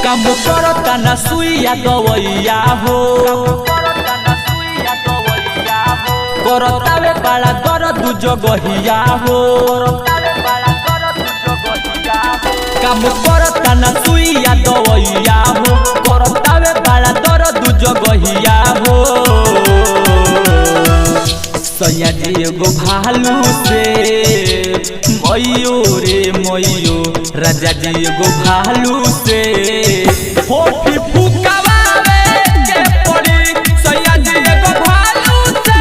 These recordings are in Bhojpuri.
काम करता न सुइया दवैया हो करतावे बड़ा दर्द जगहिया हो काम करता न सुइया दवैया हो करतावे बड़ा दर्द जगहिया हो सैया जी एगो भालू से मइयो रे मइयो राजा जी एगो भालू से होठी फुकावे के पड़ी सैया जी एगो भालू से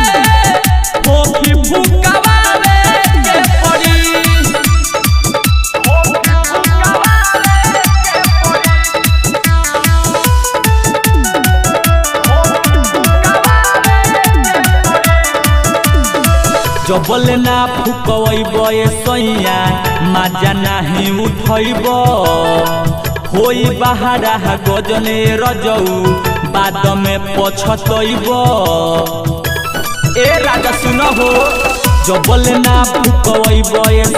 होठी फुकावे के पड़ी जबल ना फुकवैब सैया माजा नाही उठैब होई बहारा गजने रजऊ बाद में पछतैब ए राजा सुन हो जबल ना फुकवैब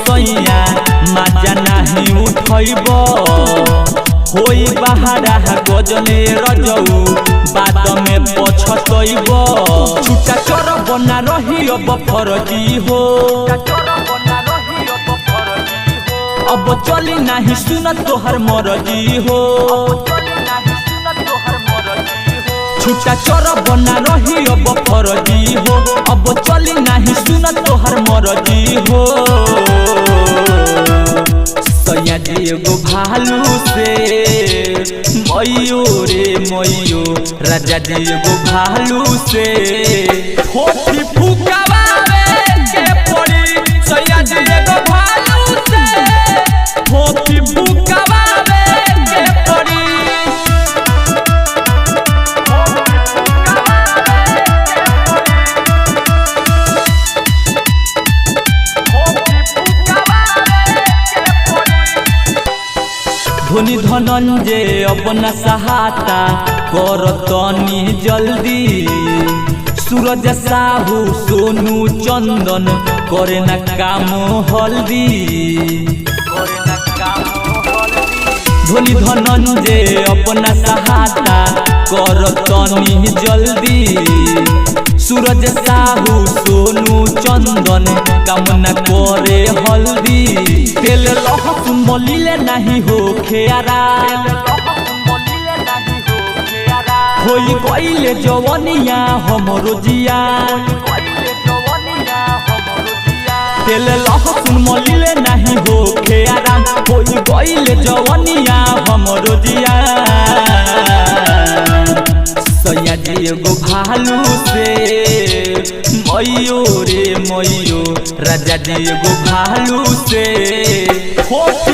सैया माजा नाही उठैब होई बहारा गजने रजऊ बाद में पछतैब छुटा चोर बना रही अब फरजी हो अब चली नहीं सुन तोहर मरजी हो छुटा चोर बना रही अब फरजी हो अब चली नहीं सुन तोहर मरजी हो सैया जी एगो भालू से मइयो रे मइयो राजा जी एगो भालू से होठी फुकावे के पड़ी सैया जी एगो भालू से होठी फुकावे के पड़ी धोनी धनंजय अपना सहाता करतनी जल्दी सूरज साहू सोनू चंदन करे न काम हल्दी धोनी धनंजय अपना सहाता करतनी जल्दी सूरज साहू सोनू चंदन काम न करे हल्दी तेल लहसुन मलिले नहीं हो खेरा होई गइले जवनिया हमरो जिया तेल लहसुन मलिले नहीं हो खेरा होई गइले जवनिया हमरो जिया सैया जी एगो भालू से मइयो रे मइयो राजा जी एगो भालू से होठी